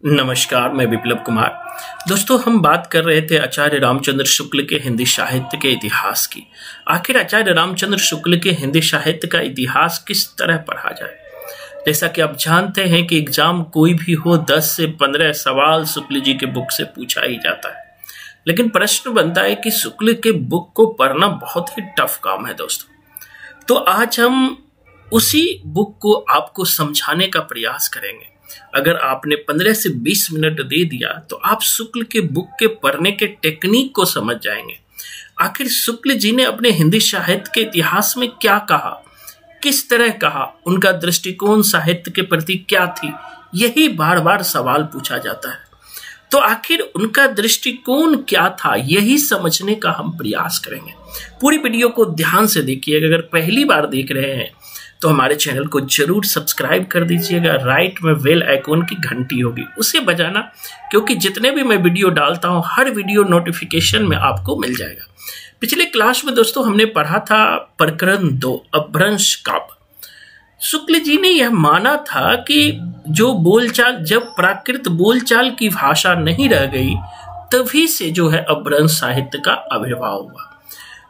नमस्कार, मैं विप्लव कुमार। दोस्तों, हम बात कर रहे थे आचार्य रामचंद्र शुक्ल के हिंदी साहित्य के इतिहास की। आखिर आचार्य रामचंद्र शुक्ल के हिंदी साहित्य का इतिहास किस तरह पढ़ा जाए। जैसा कि आप जानते हैं कि एग्जाम कोई भी हो, 10 से 15 सवाल शुक्ल जी के बुक से पूछा ही जाता है। लेकिन प्रश्न बनता है कि शुक्ल के बुक को पढ़ना बहुत ही टफ काम है दोस्तों। तो आज हम उसी बुक को आपको समझाने का प्रयास करेंगे। अगर आपने 15 से 20 मिनट दे दिया तो आप शुक्ल के बुक के पढ़ने के टेक्निक को समझ जाएंगे। आखिर शुक्ल जी ने अपने हिंदी साहित्य के इतिहास में क्या कहा, किस तरह कहा, उनका दृष्टिकोण साहित्य के प्रति क्या थी, यही बार बार सवाल पूछा जाता है। तो आखिर उनका दृष्टिकोण क्या था, यही समझने का हम प्रयास करेंगे। पूरी वीडियो को ध्यान से देखिएगा। अगर पहली बार देख रहे हैं तो हमारे चैनल को जरूर सब्सक्राइब कर दीजिएगा। राइट में बेल आइकॉन की घंटी होगी, उसे बजाना, क्योंकि जितने भी मैं वीडियो डालता हूं हर वीडियो नोटिफिकेशन में आपको मिल जाएगा। पिछले क्लास में दोस्तों हमने पढ़ा था प्रकरण 2 अपभ्रंश काव्य। शुक्ल जी ने यह माना था कि जो बोलचाल, जब प्राकृत बोलचाल की भाषा नहीं रह गई, तभी से जो है अपभ्रंश साहित्य का आविर्भाव हुआ।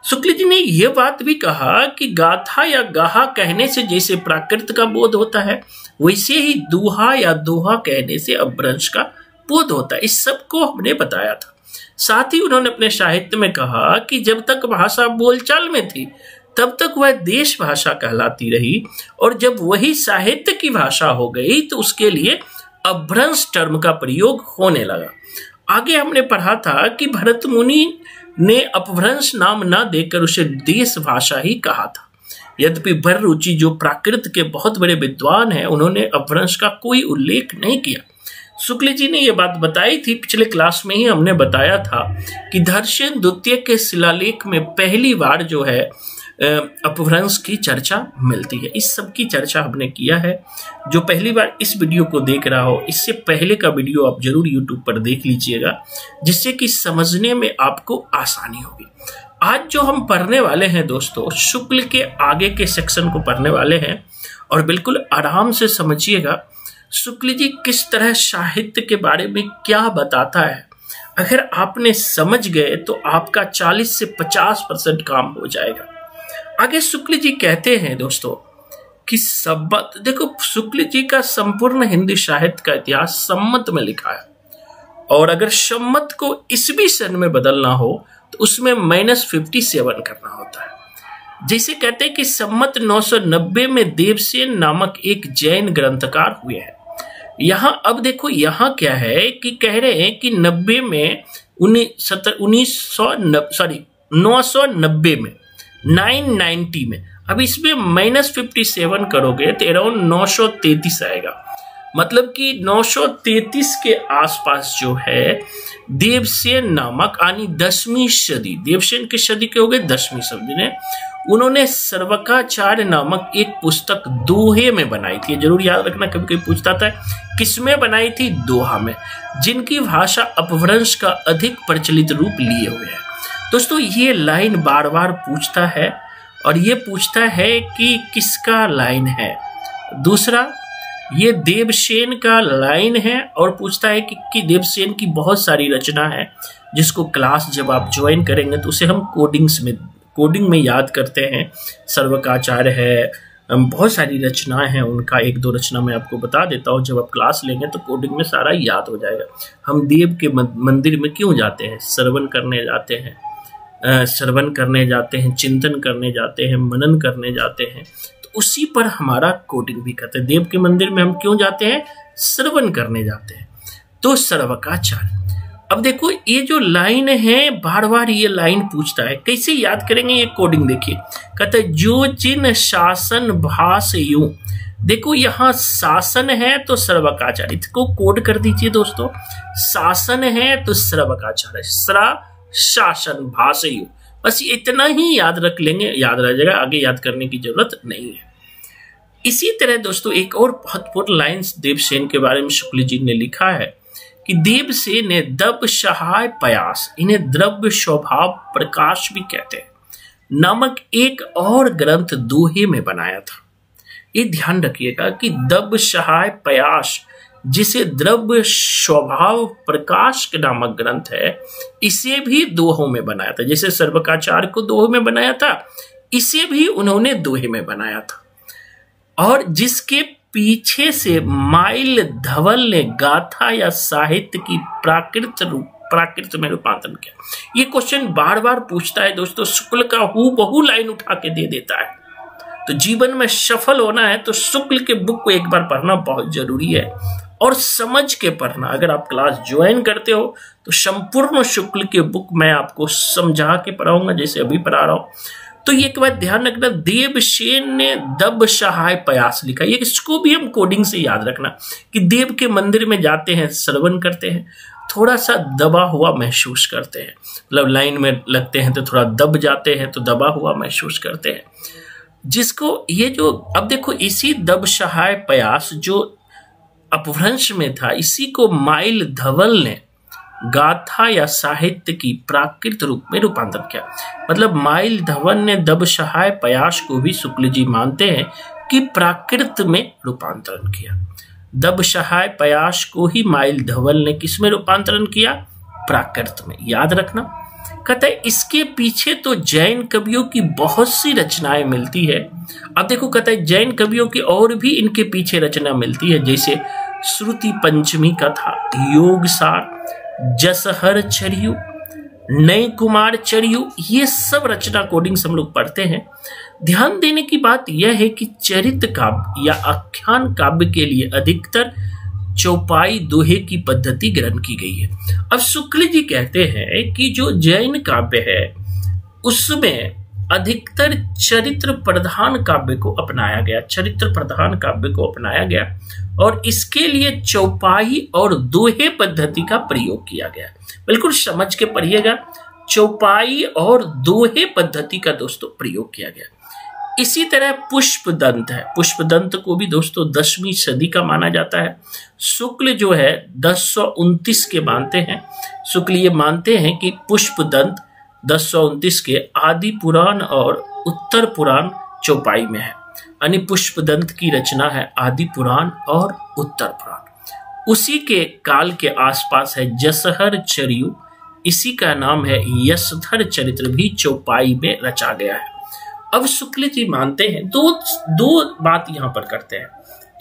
शुक्ल जी ने यह बात भी कहा कि गाथा या गाहा कहने से जैसे प्राकृत का बोध होता है, वैसे ही दूहा या दोहा कहने से अपभ्रंश का बोध होता है। इस सब को हमने बताया था। साथ ही उन्होंने अपने साहित्य में कहा कि जब तक भाषा बोलचाल में थी तब तक वह देश भाषा कहलाती रही, और जब वही साहित्य की भाषा हो गई तो उसके लिए अपभ्रंश टर्म का प्रयोग होने लगा। आगे हमने पढ़ा था कि भरत मुनि ने अपभ्रंश नाम न देकर उसे देश भाषा ही कहा था। यद्यपि भररुचि जो प्राकृत के बहुत बड़े विद्वान हैं, उन्होंने अपभ्रंश का कोई उल्लेख नहीं किया। शुक्ल जी ने यह बात बताई थी, पिछले क्लास में ही हमने बताया था कि धर्षण द्वितीय के शिलालेख में पहली बार जो है अपभ्रंश की चर्चा मिलती है। इस सब की चर्चा हमने किया है। जो पहली बार इस वीडियो को देख रहा हो, इससे पहले का वीडियो आप जरूर YouTube पर देख लीजिएगा, जिससे कि समझने में आपको आसानी होगी। आज जो हम पढ़ने वाले हैं दोस्तों, शुक्ल के आगे के सेक्शन को पढ़ने वाले हैं, और बिल्कुल आराम से समझिएगा शुक्ल जी किस तरह साहित्य के बारे में क्या बताता है। अगर आपने समझ गए तो आपका 40 से 50% काम हो जाएगा। आगे शुक्ल जी कहते हैं दोस्तों कि सम्मत, देखो शुक्ल जी का संपूर्ण हिंदी साहित्य का इतिहास सम्मत में लिखा है, और अगर सम्मत को ईस्वी सन में बदलना हो तो उसमें -57 करना होता है। जैसे कहते हैं कि सम्मत 990 में देवसेन नामक एक जैन ग्रंथकार हुए हैं। यहाँ अब देखो, यहाँ क्या है कि कह रहे हैं कि 90 में 990 में 990 में, अब इसमें -57 करोगे तो अराउंड 933 आएगा। मतलब कि 933 के आसपास जो है देवसेन नामक, यानी 10वीं सदी, देवसेन की सदी के हो गए 10वीं सदी ने, उन्होंने सर्वकाचार्य नामक एक पुस्तक दोहे में बनाई थी। जरूर याद रखना, कभी कोई पूछता था किसमें बनाई थी, दोहा में, जिनकी भाषा अपभ्रंश का अधिक प्रचलित रूप लिए हुए है। दोस्तों ये लाइन बार बार पूछता है, और ये पूछता है कि किसका लाइन है। दूसरा, ये देवसेन का लाइन है, और पूछता है कि देवसेन की बहुत सारी रचना है, जिसको क्लास जब आप ज्वाइन करेंगे तो उसे हम कोडिंग में याद करते हैं। सर्वकाचार्य है, बहुत सारी रचनाएं हैं उनका। 1-2 रचना मैं आपको बता देता हूँ, जब आप क्लास लेंगे तो कोडिंग में सारा याद हो जाएगा। हम देव के मंदिर में क्यों जाते हैं? श्रवण करने जाते हैं, चिंतन करने जाते हैं, मनन करने जाते हैं। तो उसी पर हमारा कोडिंग भी करते हैं। देव के मंदिर में हम क्यों जाते हैं? श्रवण करने जाते हैं। तो सर्वकाचार्य। अब देखो ये जो लाइन है, बार बार ये लाइन पूछता है, कैसे याद करेंगे? ये कोडिंग देखिए, कहते हैं जो जिन शासन भास यूं। देखो यहाँ शासन है तो सर्वकाचार्य को कोड कर दीजिए दोस्तों। शासन है तो सर्वकाचार्य, शासन भाषयु, बस इतना ही याद रख लेंगे, याद रह जाएगा, आगे याद करने की जरूरत नहीं है। इसी तरह दोस्तों एक और महत्वपूर्ण लाइन देवसेन के बारे में शुक्ल जी ने लिखा है कि देवसेन ने दब सहाय पयास, इन्हें द्रव्य स्वभाव प्रकाश भी कहते हैं, नामक एक और ग्रंथ दोहे में बनाया था। ये ध्यान रखिएगा कि दब सहाय पयास जिसे द्रव्य स्वभाव प्रकाश के नामक ग्रंथ है, इसे भी दोहों में बनाया था। जैसे सर्वकाचार्य को दोहे में बनाया था, इसे भी उन्होंने दोहे में बनाया था। और जिसके पीछे से माइल धवल ने गाथा या साहित्य की प्राकृत में रूपांतरण किया। ये क्वेश्चन बार बार पूछता है दोस्तों, शुक्ल का हूबहू लाइन उठा के दे देता है। तो जीवन में सफल होना है तो शुक्ल के बुक को एक बार पढ़ना बहुत जरूरी है, और समझ के पढ़ना। अगर आप क्लास ज्वाइन करते हो तो संपूर्ण शुक्ल के बुक मैं आपको समझा के पढ़ाऊंगा, जैसे अभी पढ़ा रहा हूं। तो ये एक बात ध्यान रखना, देवसेन ने दब सहाय पयास लिखा। ये इसको भी हम कोडिंग से याद रखना कि देव के मंदिर में जाते हैं, श्रवण करते हैं, थोड़ा सा दबा हुआ महसूस करते हैं। मतलब लाइन में लगते हैं तो थोड़ा दब जाते हैं, तो दबा हुआ महसूस करते हैं। जिसको ये जो अब देखो, इसी दब सहाय पयास जो अपभ्रंश में था, इसी को माइल धवल ने गाथा या साहित्य की प्राकृत रूप में रूपांतरण किया। मतलब माइल धवल ने दब सहाय पयास को भी शुक्ल जी मानते हैं कि प्राकृत में रूपांतरण किया। दब सहाय पयास को ही माइल धवल ने किस में रूपांतरण किया? प्राकृत में। याद रखना। कहते हैं इसके पीछे तो जैन कवियों की बहुत सी रचनाएं मिलती है। अब देखो, कहता है जैन कवियों की और भी इनके पीछे रचना मिलती है, जैसे श्रुति पंचमी कथा, योगसार, जसहर चर्यु, नई कुमार चर्यु, ये सब रचना कोडिंग हम लोग पढ़ते हैं। ध्यान देने की बात यह है कि चरित्र काव्य या आख्यान काव्य के लिए अधिकतर चौपाई दोहे की पद्धति ग्रहण की गई है। अब शुक्ल जी कहते हैं कि जो जैन काव्य है उसमें अधिकतर चरित्र प्रधान काव्य को अपनाया गया, चरित्र प्रधान काव्य को अपनाया गया, और इसके लिए चौपाई और दोहे पद्धति का प्रयोग किया गया। बिल्कुल समझ के पढ़िएगा, चौपाई और दोहे पद्धति का दोस्तों प्रयोग किया गया। इसी तरह पुष्पदंत है, पुष्पदंत को भी दोस्तों 10वीं सदी का माना जाता है। शुक्ल जो है 1029 के मानते हैं। शुक्ल ये मानते हैं कि पुष्पदंत 1029 के आदि पुराण और उत्तर पुराण चौपाई में है। यानी पुष्पदंत की रचना है आदि पुराण और उत्तर पुराण। उसी के काल के आसपास है जसहर चर्यु, इसी का नाम है यशधर चरित्र, भी चौपाई में रचा गया है। अब शुक्ल जी मानते हैं दो बात यहां पर करते हैं।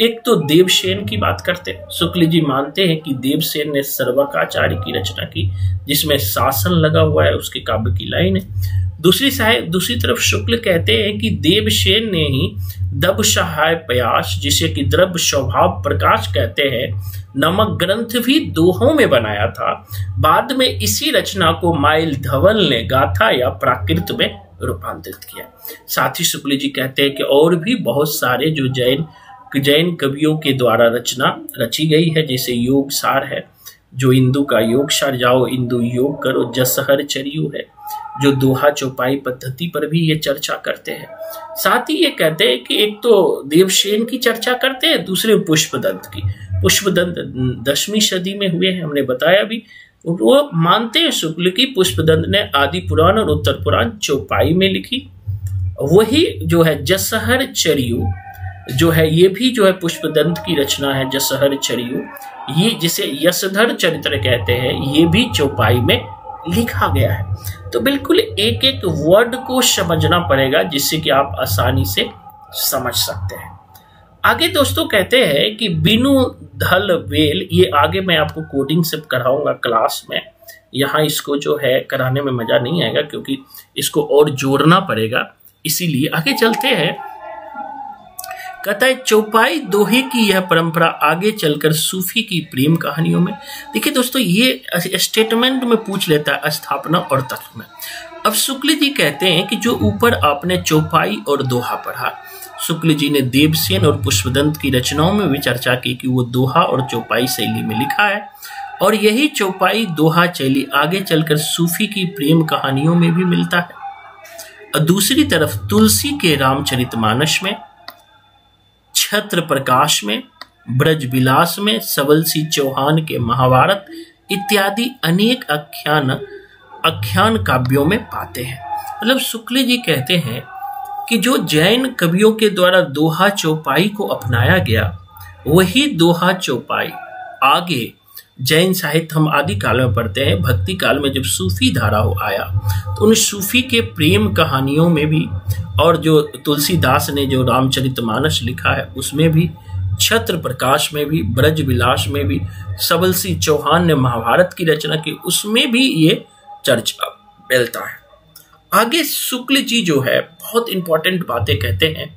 एक तो देवसेन की बात करते हैं। शुक्ल जी मानते हैं कि देवसेन ने सर्वकाचार्य की रचना की, जिसमें शासन लगा हुआ है, उसके काव्य की लाइन है। दूसरी तरफ शुक्ल कहते हैं कि देवसेन ने ही दब सहाय पयास, जिसे कि द्रव्य स्वभाव प्रकाश कहते हैं, नमक ग्रंथ भी दोहों में बनाया था। बाद में इसी रचना को माइल धवल ने गाथा या प्राकृत में रूपांतरित किया। साथ ही शुक्ल जी कहते हैं कि और भी बहुत सारे जो जैन कवियों के द्वारा रचना रची गई है, जैसे योगसार है, जो इंदु का योगसार, जाओ इंदु योग करो, जसहर चर्यु है, जो दोहा चौपाई पद्धति पर भी ये चर्चा करते हैं। साथ ही ये कहते हैं कि एक तो देवसेन की चर्चा करते हैं, दूसरे पुष्पदंत की। पुष्पदंत 10वीं सदी में हुए हैं, हमने बताया भी। वो मानते हैं शुक्ल की पुष्पदंत ने आदि पुराण और उत्तर पुराण चौपाई में लिखी। वही जो है जसहर चर्यु जो है, ये भी जो है पुष्पदंत की रचना है, जसहर चर्यु, ये जिसे यशधर चरित्र कहते हैं, ये भी चौपाई में लिखा गया है। तो बिल्कुल एक एक वर्ड को समझना पड़ेगा, जिससे कि आप आसानी से समझ सकते हैं। आगे दोस्तों कहते हैं कि बिनु धल वेल, ये आगे मैं आपको कोडिंग से कराऊंगा क्लास में। यहाँ इसको जो है कराने में मजा नहीं आएगा, क्योंकि इसको और जोड़ना पड़ेगा, इसीलिए आगे चलते हैं। कहता है चौपाई दोहे की यह परंपरा आगे चलकर सूफी की प्रेम कहानियों में। देखिए दोस्तों, ये स्टेटमेंट में पूछ लेता है स्थापना और तत्व में। अब शुक्ल जी कहते हैं कि जो ऊपर आपने चौपाई और दोहा पढ़ा, शुक्ल जी ने देवसेन और पुष्पदंत की रचनाओं में भी चर्चा की कि वो दोहा और चौपाई शैली में लिखा है, और यही चौपाई दोहा शैली आगे चलकर सूफी की प्रेम कहानियों में भी मिलता है। और दूसरी तरफ तुलसी के रामचरितमानस में, छत्र प्रकाश में, ब्रजविलास में, सबलसी चौहान के महाभारत इत्यादि अनेक आख्यान काव्यों में पाते हैं। मतलब शुक्ल जी कहते हैं कि जो जैन कवियों के द्वारा दोहा चौपाई को अपनाया गया, वही दोहा चौपाई आगे जैन साहित्य हम आदि काल में पढ़ते हैं, भक्ति काल में जब सूफी धारा आया तो उन सूफी के प्रेम कहानियों में भी, और जो तुलसीदास ने जो रामचरितमानस लिखा है उसमें भी, छत्र प्रकाश में भी, ब्रज विलास में भी, सबल सिंह चौहान ने महाभारत की रचना की उसमें भी ये चर्चा मिलता है। आगे शुक्ल जी जो है बहुत इंपॉर्टेंट बातें कहते हैं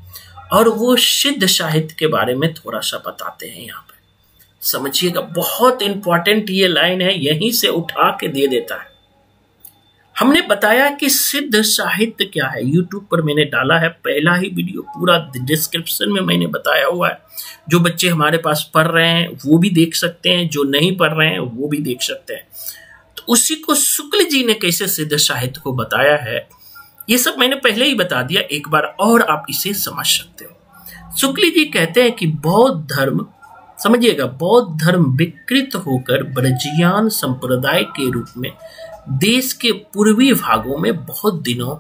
और वो सिद्ध साहित्य के बारे में थोड़ा सा बताते हैं। यहाँ पे समझिएगा, बहुत इंपॉर्टेंट ये लाइन है, यहीं से उठा के दे देता है। हमने बताया कि सिद्ध साहित्य क्या है, YouTube पर मैंने डाला है पहला ही वीडियो, पूरा डिस्क्रिप्शन में मैंने बताया हुआ है। जो बच्चे हमारे पास पढ़ रहे हैं वो भी देख सकते हैं, जो नहीं पढ़ रहे हैं वो भी देख सकते हैं। तो उसी को शुक्ल जी ने कैसे सिद्ध साहित्य को बताया है ये सब मैंने पहले ही बता दिया, एक बार और आप इसे समझ सकते हो। शुक्ल जी कहते हैं कि बौद्ध धर्म, समझिएगा, बौद्ध धर्म विकृत होकर ब्रजियान संप्रदाय के रूप में देश के पूर्वी भागों में बहुत दिनों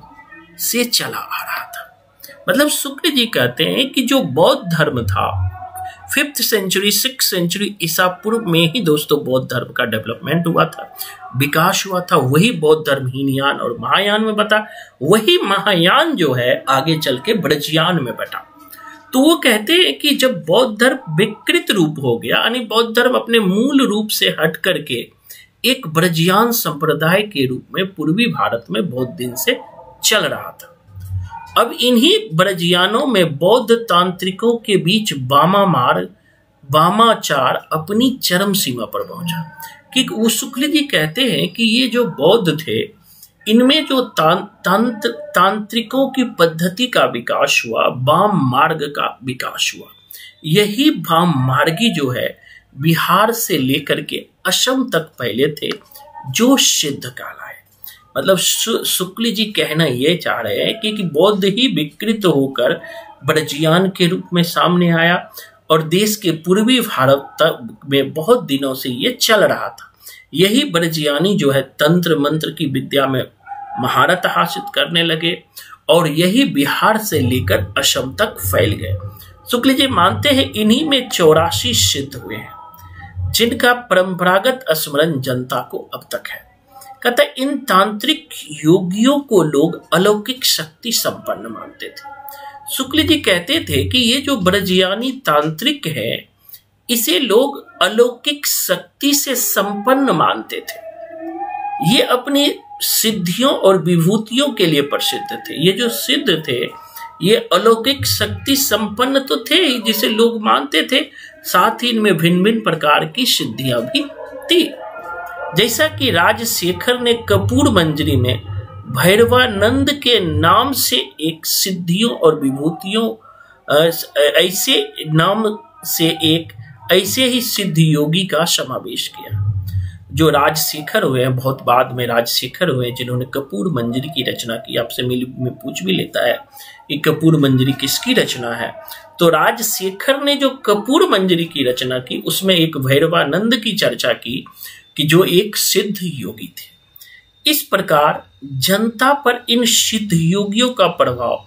से चला आ रहा था। मतलब शुक्ल जी कहते हैं कि जो बौद्ध धर्म था 5th सेंचुरी 6th सेंचुरी ईसा पूर्व में ही दोस्तों बौद्ध धर्म का डेवलपमेंट हुआ था, विकास हुआ था। वही बौद्ध धर्म हीनयान और महायान में बटा, वही महायान जो है आगे चल के ब्रजयान में बटा। तो वो कहते हैं कि जब बौद्ध धर्म विकृत रूप हो गया, यानी बौद्ध धर्म अपने मूल रूप से हट करके एक ब्रजयान संप्रदाय के रूप में पूर्वी भारत में बहुत दिन से चल रहा था। अब इन्हीं ब्रजयानों में बौद्ध तांत्रिकों के बीच वामाचार अपनी चरम सीमा पर पहुंचा। कि वो शुक्ल जी कहते हैं कि ये जो बौद्ध थे इनमें जो तांत्रिकों की पद्धति का विकास हुआ, वाम मार्ग का विकास हुआ। यही वाम मार्गी जो है बिहार से लेकर के असम तक पहले थे, जो सिद्ध कहलाए। मतलब शुक्ल जी कहना ये चाह रहे हैं कि बौद्ध ही विकृत होकर ब्रजयान के रूप में सामने आया और देश के पूर्वी भारत तक में बहुत दिनों से ये चल रहा था। यही ब्रजयानी जो है तंत्र मंत्र की विद्या में महारत हासिल करने लगे और यही बिहार से लेकर असम तक फैल गए। शुक्ल जी मानते हैं इन्हीं में 84 सिद्ध हुए हैं, जिनका परंपरागत स्मरण जनता को अब तक है। कहता है इन तांत्रिक योगियों को लोग अलौकिक शक्ति संपन्न मानते थे। शुक्ल जी कहते थे कि ये जो ब्रजयानी तांत्रिक है इसे लोग अलौकिक शक्ति से संपन्न मानते थे। ये अपनी सिद्धियों और विभूतियों के लिए प्रसिद्ध थे। ये जो सिद्ध थे ये अलौकिक शक्ति संपन्न तो थे ही, जिसे लोग मानते थे, साथ ही इनमें भिन्न भिन्न प्रकार की सिद्धियां भी थी। जैसा कि राजशेखर ने कपूर मंजरी में भैरवानंद के नाम से एक सिद्धियों और विभूतियों ऐसे नाम से एक ऐसे ही सिद्ध योगी का समावेश किया। जो राजशेखर हुए हैं, बहुत बाद में राजशेखर हुए, जिन्होंने कपूर मंजरी की रचना की। आपसे में पूछ भी लेता है कि कपूर मंजरी किसकी रचना है, तो राजशेखर ने जो कपूर मंजरी की रचना की उसमें एक भैरवानंद की चर्चा की कि जो एक सिद्ध योगी थे। इस प्रकार जनता पर इन सिद्ध योगियों का प्रभाव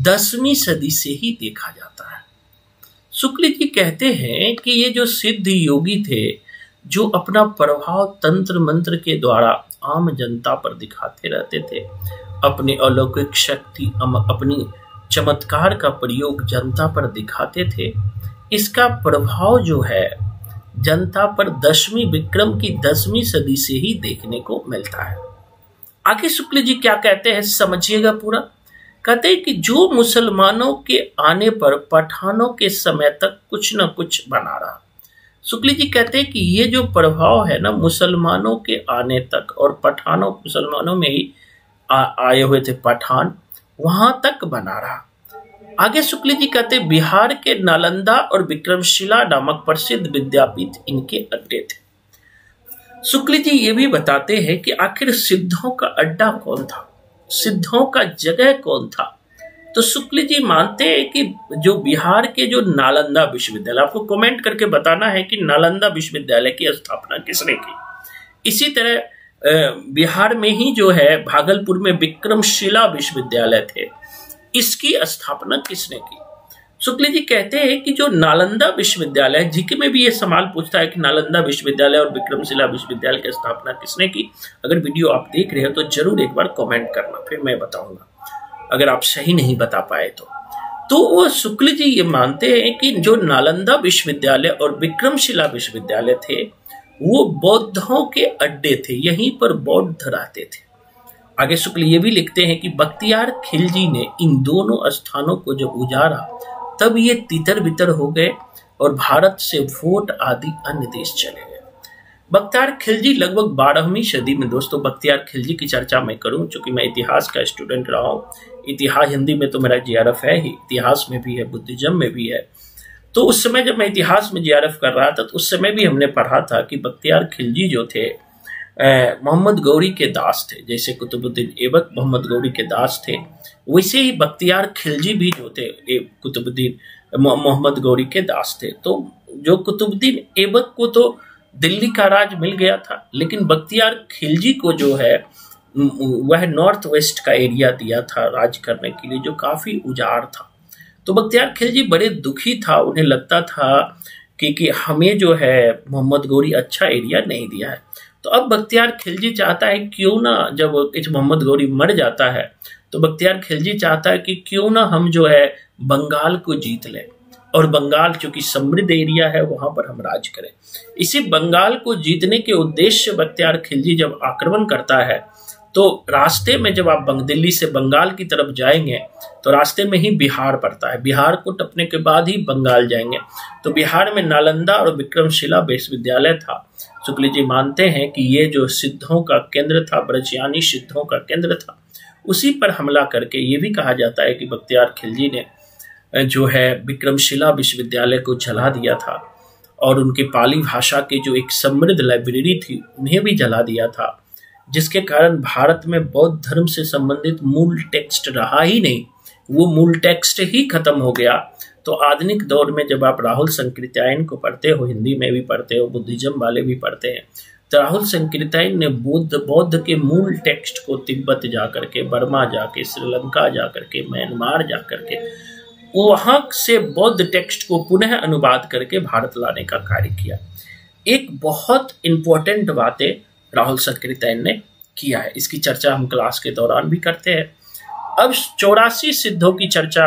10वीं सदी से ही देखा जाता है। शुक्ल जी कहते हैं कि ये जो सिद्ध योगी थे जो अपना प्रभाव तंत्र मंत्र के द्वारा आम जनता पर दिखाते रहते थे, अपनी अलौकिक शक्ति अपनी चमत्कार का प्रयोग जनता पर दिखाते थे, इसका प्रभाव जो है जनता पर 10वीं विक्रम की 10वीं सदी से ही देखने को मिलता है। आगे शुक्ल जी क्या कहते हैं समझिएगा पूरा। कहते हैं कि जो मुसलमानों के आने पर पठानों के समय तक कुछ न कुछ बना रहा। शुक्ल जी कहते हैं कि ये जो प्रभाव है ना मुसलमानों के आने तक, और पठानों मुसलमानों में ही आए हुए थे पठान, वहां तक बना रहा। आगे शुक्ल जी कहते बिहार के नालंदा और विक्रमशिला नामक प्रसिद्ध विद्यापीठ इनके अड्डे थे। शुक्ल जी ये भी बताते हैं कि आखिर सिद्धों का अड्डा कौन था, सिद्धों का जगह कौन था। तो शुक्ल जी मानते हैं कि जो बिहार के जो नालंदा विश्वविद्यालय, आपको कमेंट करके बताना है कि नालंदा विश्वविद्यालय की स्थापना किसने की। इसी तरह बिहार में ही जो है भागलपुर में विक्रमशिला विश्वविद्यालय थे, इसकी स्थापना किसने की। शुक्ल जी कहते हैं कि जो नालंदा विश्वविद्यालय, जीके में भी ये सवाल पूछता है कि नालंदा विश्वविद्यालय और विक्रमशिला विश्वविद्यालय की स्थापना किसने की। अगर वीडियो आप देख रहे हो तो जरूर एक बार कमेंट करना, फिर मैं बताऊंगा अगर आप सही नहीं बता पाए तो वो शुक्ल जी ये मानते हैं कि जो नालंदा विश्वविद्यालय और विक्रमशिला विश्वविद्यालय थे वो बौद्धों के अड्डे थे, यहीं पर बौद्ध रहते थे। आगे शुक्ल ये भी लिखते हैं कि बख्तियार खिलजी ने इन दोनों स्थानों को जब उजाड़ा तब ये तितर बितर हो गए और भारत से वोट आदि अन्य देश चले गए। बख्तियार खिलजी लगभग 12वीं सदी में, दोस्तों बख्तियार खिलजी की चर्चा मैं करूं चूंकि मैं इतिहास का स्टूडेंट रहा हूं, इतिहास हिंदी में तो मेरा जीआरएफ है ही, इतिहास में भी है, बुद्धिज्म में भी है। तो उस समय जब मैं इतिहास में जीआरएफ कर रहा था तो उस समय भी हमने पढ़ा था कि बख्तियार खिलजी जो थे मोहम्मद गौरी के दास थे। जैसे कुतुबुद्दीन ऐबक मोहम्मद गौरी के दास थे, वैसे ही बख्तियार खिलजी भी जो थे कुतुबुद्दीन मोहम्मद गौरी के दास थे। तो जो कुतुबुद्दीन ऐबक को तो दिल्ली का राज मिल गया था, लेकिन बख्तियार खिलजी को जो है वह नॉर्थ वेस्ट का एरिया दिया था राज करने के लिए, जो काफी उजाड़ था। तो बख्तियार खिलजी बड़े दुखी था, उन्हें लगता था कि हमें जो है मोहम्मद गौरी अच्छा एरिया नहीं दिया है। तो अब बख्तियार खिलजी चाहता है क्यों ना, जब इस मोहम्मद गौरी मर जाता है तो बख्तियार खिलजी चाहता है कि क्यों ना हम जो है बंगाल को जीत लें और बंगाल चूंकि समृद्ध एरिया है वहां पर हम राज करें। इसी बंगाल को जीतने के उद्देश्य बख्तियार खिलजी जब आक्रमण करता है तो रास्ते में जब आप दिल्ली से बंगाल की तरफ जाएंगे तो रास्ते में ही बिहार पड़ता है, बिहार को टपने के बाद ही बंगाल जाएंगे। तो बिहार में नालंदा और विक्रमशिला विश्वविद्यालय था। शुक्ल जी मानते हैं कि ये जो सिद्धों का केंद्र था, ब्रजयानी सिद्धों का केंद्र था, उसी पर हमला करके ये भी कहा जाता है कि बख्तियार खिलजी ने जो है विक्रमशिला विश्वविद्यालय को जला दिया था और उनकी पाली भाषा की जो एक समृद्ध लाइब्रेरी थी उन्हें भी जला दिया था, जिसके कारण भारत में बौद्ध धर्म से संबंधित मूल टेक्स्ट रहा ही नहीं, वो मूल टेक्स्ट ही खत्म हो गया। तो आधुनिक दौर में जब आप राहुल संकृत्यायन को पढ़ते हो, हिंदी में भी पढ़ते हो, बुद्धिज्म वाले भी पढ़ते हैं, तो राहुल संकृत्यायन ने बौद्ध के मूल टेक्स्ट को तिब्बत जाकर के, बर्मा जाके, श्रीलंका जाकर के, म्यांमार जाकर के वहां से बौद्ध टेक्स्ट को पुनः अनुवाद करके भारत लाने का कार्य किया। एक बहुत इंपॉर्टेंट बातें राहुल संकृत्यायन ने किया है, इसकी चर्चा हम क्लास के दौरान भी करते हैं। अब 84 सिद्धों की चर्चा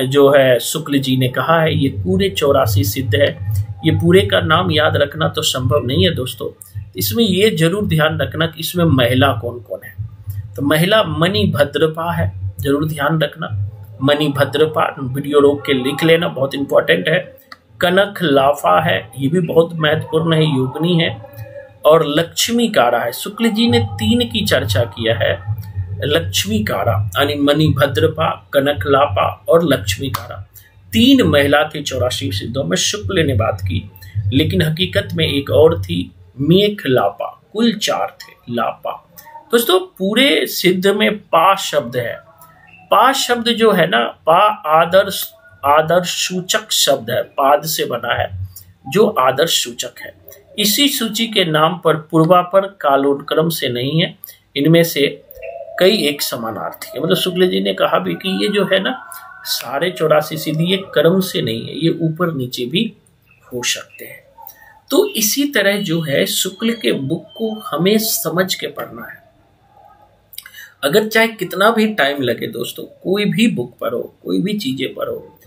जो है शुक्ल जी ने कहा है, ये पूरे 84 सिद्ध है। ये पूरे का नाम याद रखना तो संभव नहीं है दोस्तों, इसमें ये जरूर ध्यान रखना कि इसमें महिला कौन कौन है। तो महिला मणिभद्रपा है, जरूर ध्यान रखना, मणिभद्रपा, वीडियो रोक के लिख लेना, बहुत इंपॉर्टेंट है। कनक लाफा है, ये भी बहुत महत्वपूर्ण है, योगिनी है। और लक्ष्मीकारा है। शुक्ल जी ने 3 की चर्चा किया है, लक्ष्मीकारा यानी मणिभद्रपा, कनकलापा और लक्ष्मीकारा। 3 महिला थी 84 सिद्धों में, शुक्ल ने बात की, लेकिन हकीकत में एक और थी, मेखलापा। कुल 4 थे लापा। दोस्तों पूरे सिद्ध में पा शब्द है। पा शब्द जो है ना, पा आदर्श सूचक शब्द है, पाद से बना है जो आदर्श सूचक है। इसी सूची के नाम पर पूर्वापर कालोनुक्रम से नहीं है, इनमें से कई एक समानार्थी है। मतलब शुक्ल जी ने कहा भी कि ये जो है ना सारे 84 सिद्ध ये क्रम से नहीं है, ये ऊपर नीचे भी हो सकते हैं। तो इसी तरह जो है शुक्ल के बुक को हमें समझ के पढ़ना है। अगर चाहे कितना भी टाइम लगे दोस्तों, कोई भी बुक पढ़ो, कोई भी चीजें पढ़ो,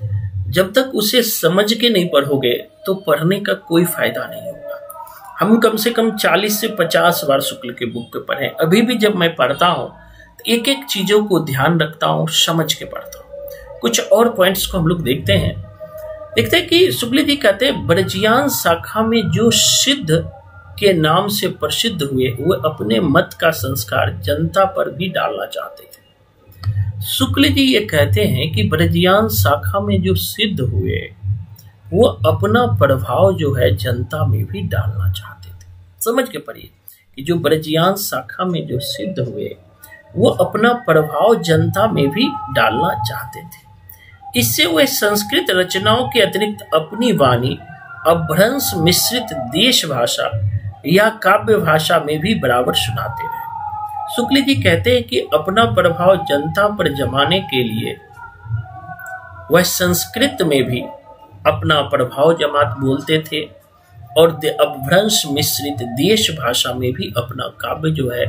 जब तक उसे समझ के नहीं पढ़ोगे तो पढ़ने का कोई फायदा नहीं होगा। हम कम से कम 40 से 50 बार शुक्ल के बुक पे पढ़े। अभी भी जब मैं पढ़ता हूँ तो एक एक चीजों को ध्यान रखता हूँ, समझ के पढ़ता हूँ। कुछ और पॉइंट्स को हम लोग देखते हैं कि शुक्ल जी कहते हैं ब्रजियान शाखा में जो सिद्ध के नाम से प्रसिद्ध हुए वो अपने मत का संस्कार जनता पर भी डालना चाहते थे। शुक्ल जी ये कहते हैं कि ब्रजियान शाखा में जो सिद्ध हुए वो अपना प्रभाव जो है जनता में भी डालना चाहते थे। समझ के पढ़िए कि जो ब्रजियान शाखा में जो सिद्ध हुए वो अपना प्रभाव जनता में भी डालना चाहते थे। इससे वे संस्कृत रचनाओं के अतिरिक्त अपनी वाणी अपभ्रंश मिश्रित देश भाषा या काव्य भाषा में भी बराबर सुनाते रहे। शुक्ल जी कहते हैं कि अपना प्रभाव जनता पर जमाने के लिए वह संस्कृत में भी अपना प्रभाव जमात बोलते थे और अपभ्रंश मिश्रित देश भाषा में भी अपना काव्य जो है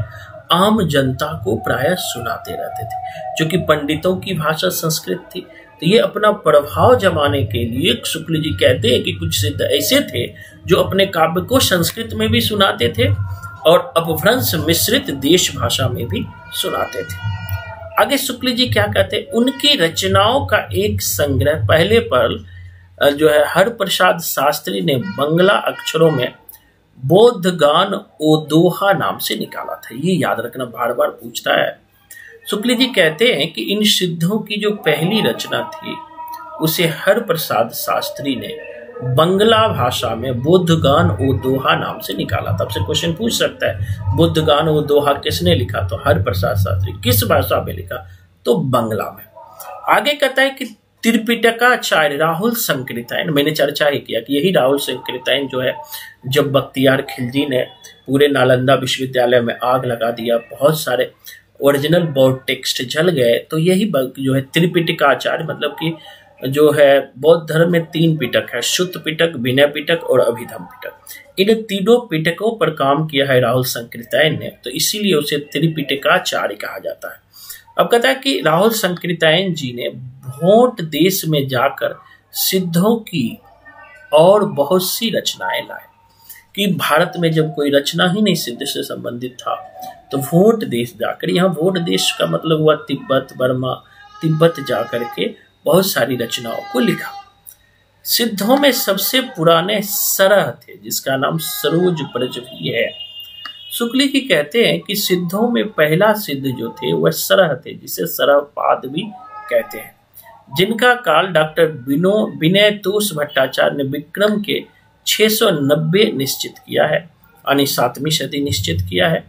आम जनता को प्रायः सुनाते रहते थे। क्योंकि पंडितों की भाषा संस्कृत थी, तो ये अपना प्रभाव जमाने के लिए शुक्ल जी कहते हैं कि कुछ सिद्ध ऐसे थे जो अपने काव्य को संस्कृत में भी सुनाते थे और अपभ्रंश मिश्रित देश भाषा में भी सुनाते थे। आगे शुक्ल जी क्या कहते हैं, उनकी रचनाओं का एक संग्रह पहले पर जो है हरप्रसाद शास्त्री ने बंगला अक्षरों में बोधगान ओ दोहा नाम से निकाला था। ये याद रखना, बार बार पूछता है। शुक्ल जी कहते हैं कि इन सिद्धों की जो पहली रचना थी उसे हरप्रसाद शास्त्री ने बंगला भाषा में बोधगान ओ दोहा नाम से निकाला था। आपसे क्वेश्चन पूछ सकता है बोधगान ओ दोहा किसने लिखा, तो हरप्रसाद शास्त्री। किस भाषा में लिखा, तो बंगला में। आगे कहता है कि त्रिपिटकाचार्य राहुल संकृतायन, मैंने चर्चा ही किया कि यही राहुल संकृतायन जो है, जब बख्तियार खिलजी ने पूरे नालंदा विश्वविद्यालय में आग लगा दिया, बहुत सारे ओरिजिनल बौद्ध टेक्स्ट जल गए, तो यही जो है त्रिपिटकाचार्य, मतलब कि जो है बौद्ध धर्म में 3 पिटक है, शुद्ध पिटक, विनय पिटक और अभिधम पिटक। इन तीनों पिटकों पर काम किया है राहुल संकृतायन ने, तो इसीलिए उसे त्रिपिटकाचार्य कहा जाता है। अब कहता है कि राहुल संकृतायन जी ने भोट देश में जाकर सिद्धों की और बहुत सी रचनाएं लाए। कि भारत में जब कोई रचना ही नहीं सिद्ध से संबंधित था, तो भोट देश जाकर, यहाँ भोट देश का मतलब हुआ तिब्बत, बर्मा, तिब्बत जाकर के बहुत सारी रचनाओं को लिखा। सिद्धों में सबसे पुराने सरह थे, जिसका नाम सरोज ब्रज भी है। शुक्ल जी कहते हैं कि सिद्धों में पहला सिद्ध जो थे वह सरह थे, जिसे सरहपाद भी कहते हैं, जिनका काल डॉक्टर विनय तोष भट्टाचार्य ने विक्रम के 690 निश्चित किया है, यानी 7वीं सदी निश्चित किया है।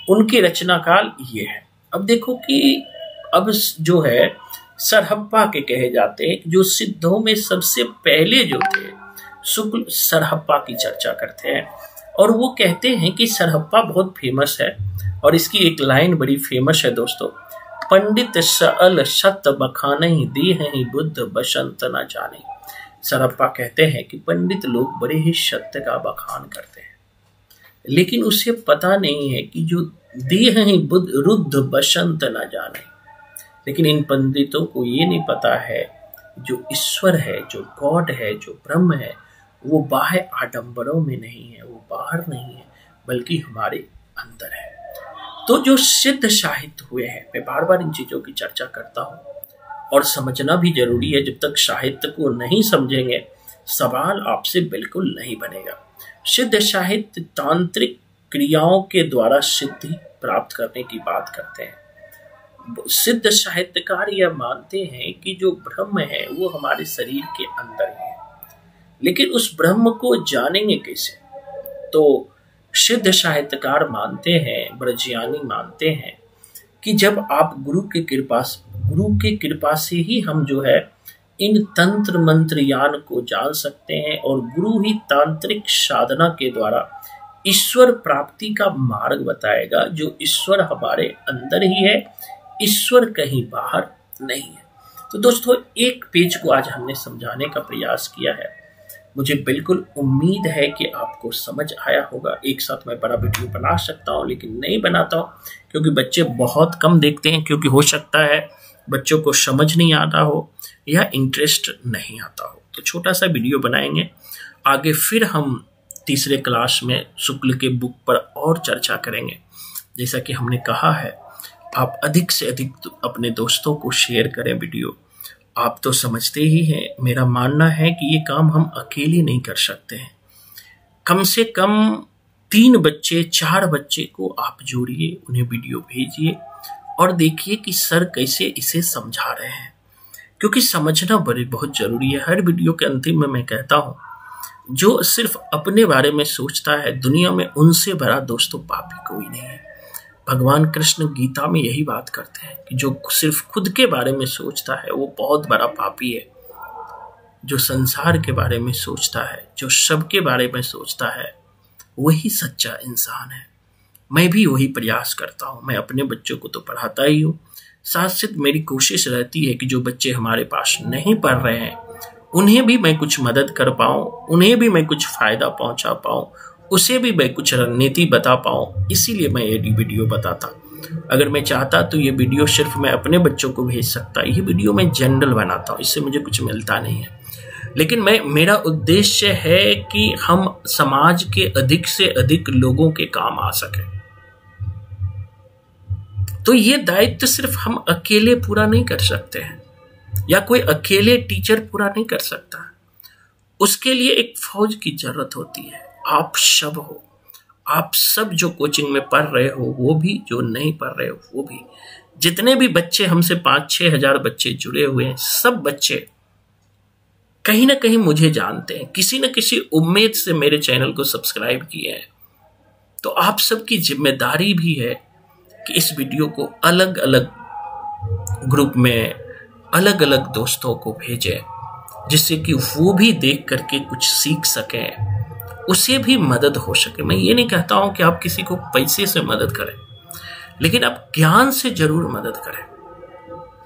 उनकी रचना काल ये है। अब देखो कि अब जो है सरहप्पा के कहे जाते हैं, जो सिद्धों में सबसे पहले जो थे, शुक्ल सरहप्पा की चर्चा करते हैं और वो कहते हैं कि सरहप्पा बहुत फेमस है और इसकी एक लाइन बड़ी फेमस है दोस्तों, पंडित सअल सत बखानहि देहि बुद्ध बसंत न जाने। सरहप्पा कहते हैं कि पंडित लोग बड़े ही सत्य का बखान करते हैं, लेकिन उसे पता नहीं है कि जो देहि बुद्ध रुद्ध बसंत न जाने। लेकिन इन पंडितों को ये नहीं पता है जो ईश्वर है, जो गॉड है, जो ब्रह्म है, वो बाह्य आडंबरों में नहीं है, वो बाहर नहीं है, बल्कि हमारे अंदर है। तो जो सिद्ध साहित्य हुए हैं, मैं बार बार इन चीजों की चर्चा करता हूँ और समझना भी जरूरी है। जब तक साहित्य को नहीं समझेंगे, सवाल आपसे बिल्कुल नहीं बनेगा। सिद्ध साहित्य तांत्रिक क्रियाओं के द्वारा सिद्धि प्राप्त करने की बात करते हैं। सिद्ध साहित्यकार यह मानते हैं कि जो ब्रह्म है वो हमारे शरीर के अंदर ही है, लेकिन उस ब्रह्म को जानेंगे कैसे? तो सिद्ध साहित्यकार मानते हैं, ब्रजयानी मानते हैं कि जब आप गुरु की कृपा से ही हम जो है इन तंत्र मंत्र यान को जान सकते हैं और गुरु ही तांत्रिक साधना के द्वारा ईश्वर प्राप्ति का मार्ग बताएगा। जो ईश्वर हमारे अंदर ही है, ईश्वर कहीं बाहर नहीं है। तो दोस्तों, एक पेज को आज हमने समझाने का प्रयास किया है। मुझे बिल्कुल उम्मीद है कि आपको समझ आया होगा। एक साथ मैं बड़ा वीडियो बना सकता हूँ, लेकिन नहीं बनाता हूँ क्योंकि बच्चे बहुत कम देखते हैं, क्योंकि हो सकता है बच्चों को समझ नहीं आता हो या इंटरेस्ट नहीं आता हो। तो छोटा सा वीडियो बनाएंगे, आगे फिर हम तीसरे क्लास में शुक्ल के बुक पर और चर्चा करेंगे। जैसा कि हमने कहा है, आप अधिक से अधिक अपने दोस्तों को शेयर करें वीडियो। आप तो समझते ही हैं, मेरा मानना है कि ये काम हम अकेले नहीं कर सकते हैं। कम से कम 3 बच्चे 4 बच्चे को आप जोड़िए, उन्हें वीडियो भेजिए और देखिए कि सर कैसे इसे समझा रहे हैं, क्योंकि समझना बहुत जरूरी है। हर वीडियो के अंतिम में मैं कहता हूँ, जो सिर्फ अपने बारे में सोचता है, दुनिया में उनसे बड़ा दोस्तों पापी कोई नहीं है। भगवान कृष्ण गीता में यही बात करते हैं कि जो सिर्फ खुद के बारे में सोचता है वो बहुत बड़ा पापी है। जो संसार के बारे में सोचता है, जो सबके बारे में सोचता है, वही सच्चा इंसान है। मैं भी वही प्रयास करता हूँ। मैं अपने बच्चों को तो पढ़ाता ही हूँ, साथ साथ मेरी कोशिश रहती है कि जो बच्चे हमारे पास नहीं पढ़ रहे हैं उन्हें भी मैं कुछ मदद कर पाऊँ, उन्हें भी मैं कुछ फ़ायदा पहुँचा पाऊँ, उसे भी मैं कुछ रणनीति बता पाऊँ। इसीलिए मैं ये वीडियो बताता। अगर मैं चाहता तो ये वीडियो सिर्फ मैं अपने बच्चों को भेज सकता, ये वीडियो मैं जनरल बनाता हूँ, इससे मुझे कुछ मिलता नहीं है। लेकिन मेरा उद्देश्य है कि हम समाज के अधिक से अधिक लोगों के काम आ सके। तो ये दायित्व सिर्फ हम अकेले पूरा नहीं कर सकते हैं, या कोई अकेले टीचर पूरा नहीं कर सकता। उसके लिए एक फौज की जरूरत होती है। आप सब हो, आप सब जो कोचिंग में पढ़ रहे हो वो भी, जो नहीं पढ़ रहे हो वो भी, जितने भी बच्चे हमसे 5-6 हजार बच्चे जुड़े हुए हैं, सब बच्चे कहीं ना कहीं मुझे जानते हैं, किसी न किसी उम्मीद से मेरे चैनल को सब्सक्राइब किए हैं। तो आप सबकी जिम्मेदारी भी है कि इस वीडियो को अलग अलग ग्रुप में अलग अलग दोस्तों को भेजें, जिससे कि वो भी देख करके कुछ सीख सकें, उसे भी मदद हो सके। मैं ये नहीं कहता हूं कि आप किसी को पैसे से मदद करें, लेकिन आप ज्ञान से जरूर मदद करें।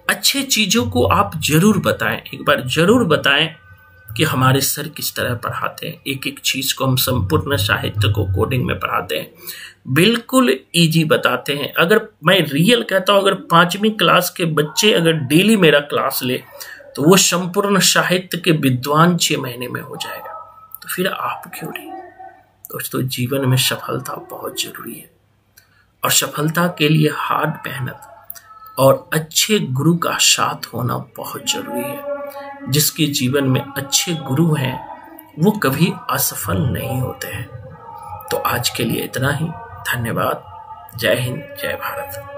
अच्छे चीजों को आप जरूर बताएं, एक बार जरूर बताएं कि हमारे सर किस तरह पढ़ाते हैं। एक एक चीज को हम संपूर्ण साहित्य को कोडिंग में पढ़ाते हैं, बिल्कुल इजी बताते हैं। अगर मैं रियल कहता हूं, अगर 5वीं क्लास के बच्चे अगर डेली मेरा क्लास ले तो वो संपूर्ण साहित्य के विद्वान 6 महीने में हो जाएगा। तो फिर आप क्यों नहीं? दोस्तों, जीवन में सफलता बहुत जरूरी है, और सफलता के लिए हार्ड मेहनत और अच्छे गुरु का साथ होना बहुत जरूरी है। जिसके जीवन में अच्छे गुरु हैं वो कभी असफल नहीं होते हैं। तो आज के लिए इतना ही। धन्यवाद। जय हिंद, जय भारत।